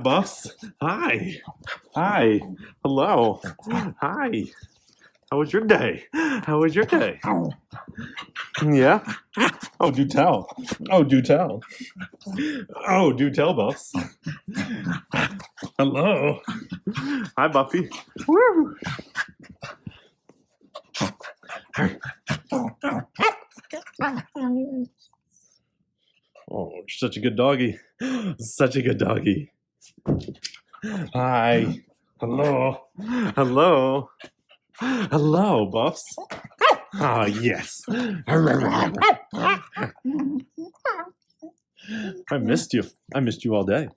Buffs. Hi. Hi. Hello. Hi. How was your day? How was your day? Yeah? Oh, do tell. Oh, do tell. Oh, do tell, Buffs. Hello. Hi, Buffy. Woo. Oh, you're such a good doggy. Such a good doggy. Hi. Hello. Hello. Hello, Buffs. Ah, yes. I missed you. I missed you all day.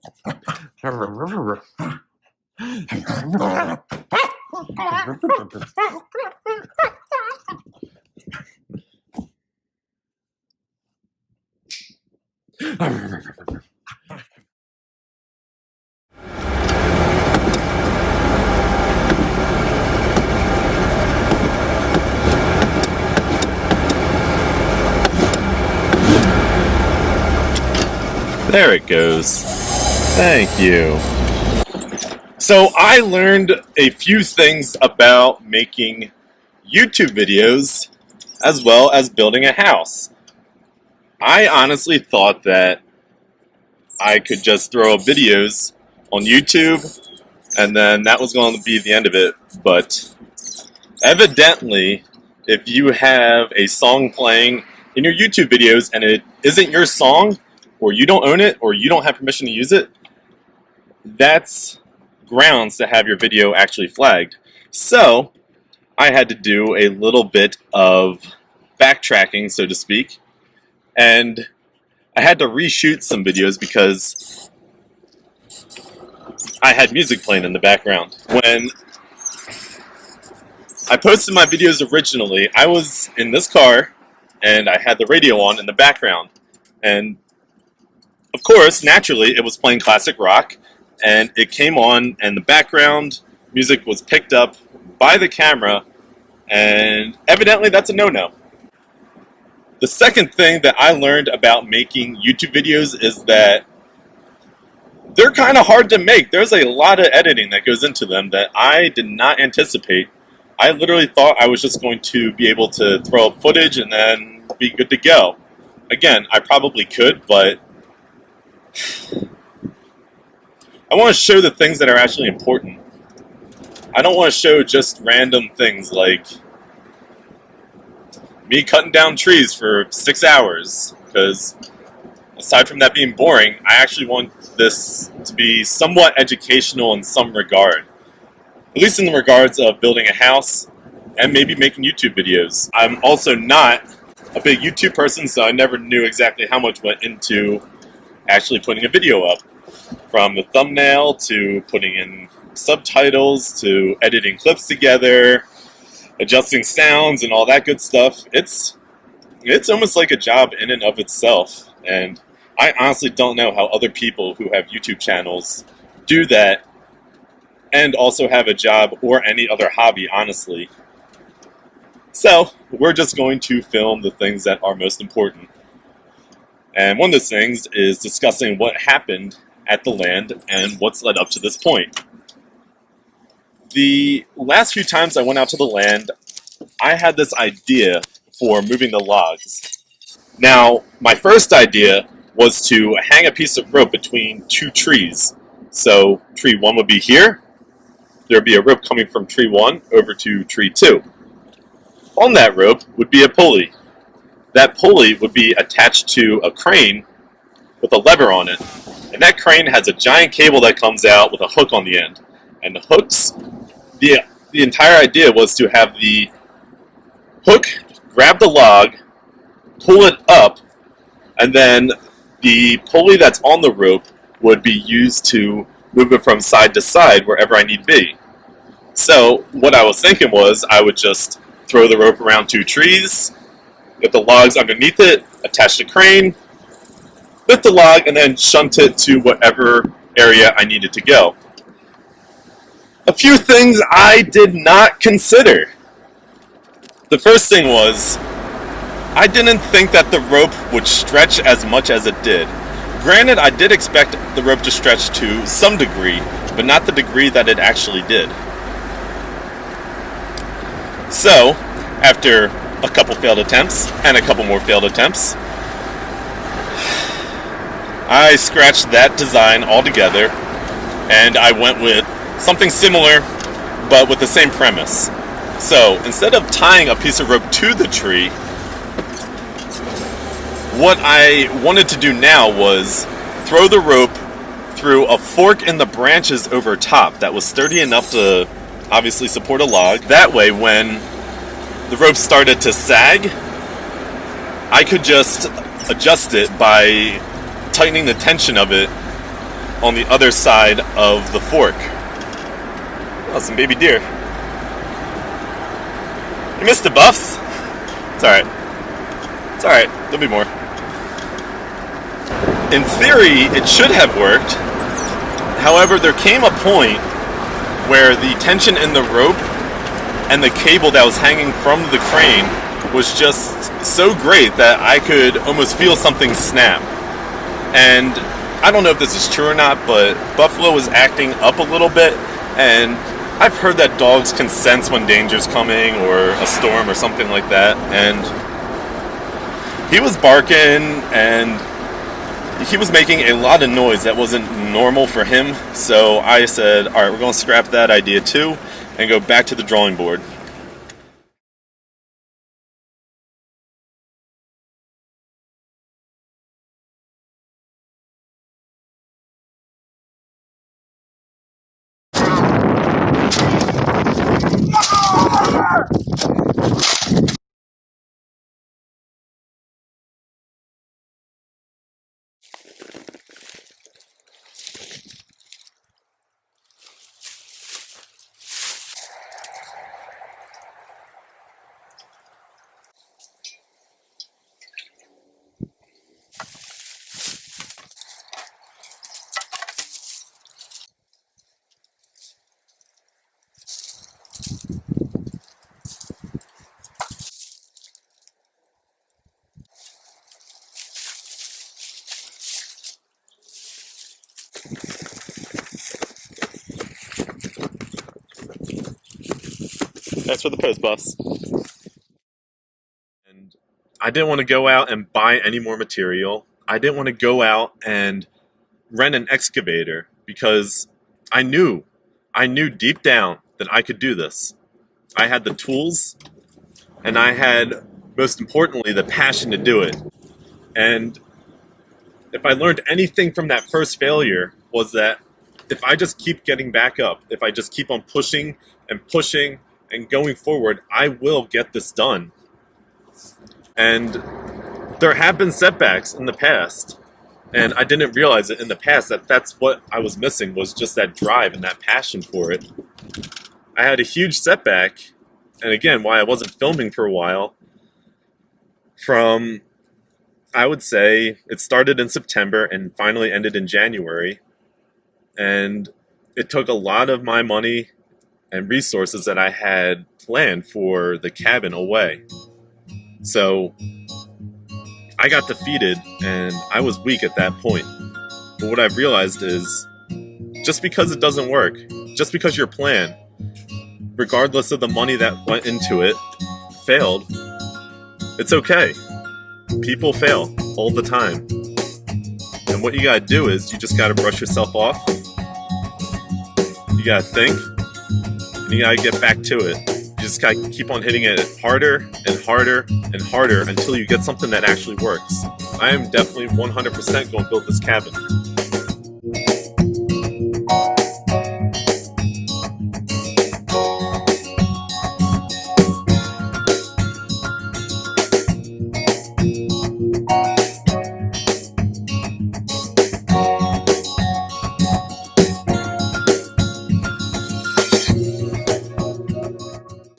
There it goes. Thank you. So I learned a few things about making YouTube videos as well as building a house. I honestly thought that I could just throw up videos on YouTube and then that was going to be the end of it. But evidently, if you have a song playing in your YouTube videos and it isn't your song, or you don't own it, or you don't have permission to use it, that's grounds to have your video actually flagged. So I had to do a little bit of backtracking, so to speak, and I had to reshoot some videos because I had music playing in the background. When I posted my videos originally, I was in this car and I had the radio on in the background, and of course, naturally, it was playing classic rock, and it came on, and the background music was picked up by the camera, and evidently that's a no-no. The second thing that I learned about making YouTube videos is that they're kind of hard to make. There's a lot of editing that goes into them that I did not anticipate. I literally thought I was just going to be able to throw up footage and then be good to go. Again, I probably could, but I want to show the things that are actually important. I don't want to show just random things like me cutting down trees for 6 hours, because aside from that being boring, I actually want this to be somewhat educational in some regard. At least in the regards of building a house and maybe making YouTube videos. I'm also not a big YouTube person, so I never knew exactly how much went into actually putting a video up. From the thumbnail to putting in subtitles to editing clips together, adjusting sounds and all that good stuff. It's almost like a job in and of itself. And I honestly don't know how other people who have YouTube channels do that and also have a job or any other hobby, honestly. So we're just going to film the things that are most important. And one of those things is discussing what happened at the land and what's led up to this point. The last few times I went out to the land, I had this idea for moving the logs. Now, my first idea was to hang a piece of rope between two trees. So tree 1 would be here. There would be a rope coming from tree 1 over to tree 2. On that rope would be a pulley. That pulley would be attached to a crane with a lever on it. And that crane has a giant cable that comes out with a hook on the end. And the hooks, the entire idea was to have the hook grab the log, pull it up, and then the pulley that's on the rope would be used to move it from side to side wherever I need be. So what I was thinking was I would just throw the rope around two trees, get the logs underneath it, attach the crane, lift the log, and then shunt it to whatever area I needed to go. A few things I did not consider. The first thing was, I didn't think that the rope would stretch as much as it did. Granted, I did expect the rope to stretch to some degree, but not the degree that it actually did. So, after a couple failed attempts, and a couple more failed attempts, I scratched that design altogether, and I went with something similar, but with the same premise. So, instead of tying a piece of rope to the tree, what I wanted to do now was throw the rope through a fork in the branches over top that was sturdy enough to obviously support a log. That way, when the rope started to sag, I could just adjust it by tightening the tension of it on the other side of the fork. Oh, some baby deer. You missed the buffs? It's alright. It's alright. There'll be more. In theory, it should have worked. However, there came a point where the tension in the rope and the cable that was hanging from the crane was just so great that I could almost feel something snap. And I don't know if this is true or not, but Buffalo was acting up a little bit, and I've heard that dogs can sense when danger's coming or a storm or something like that, and he was barking and he was making a lot of noise that wasn't normal for him. So I said, alright, we're going to scrap that idea too and go back to the drawing board. That's for the post buffs. And I didn't want to go out and buy any more material. I didn't want to go out and rent an excavator because I knew deep down that I could do this. I had the tools, and I had, most importantly, the passion to do it. And if I learned anything from that first failure, was that if I just keep getting back up, if I just keep on pushing and pushing and going forward, I will get this done. And there have been setbacks in the past, and I didn't realize it in the past that that's what I was missing, was just that drive and that passion for it. I had a huge setback, and again, why I wasn't filming for a while, from, I would say, it started in September and finally ended in January, and it took a lot of my money and resources that I had planned for the cabin away. So I got defeated and I was weak at that point. But what I've realized is, just because it doesn't work, just because your plan, regardless of the money that went into it, failed, it's okay. People fail all the time. And what you gotta do is, you just gotta brush yourself off. You gotta think. And you gotta get back to it. You just gotta keep on hitting it harder and harder and harder until you get something that actually works. I am definitely 100% going to build this cabin.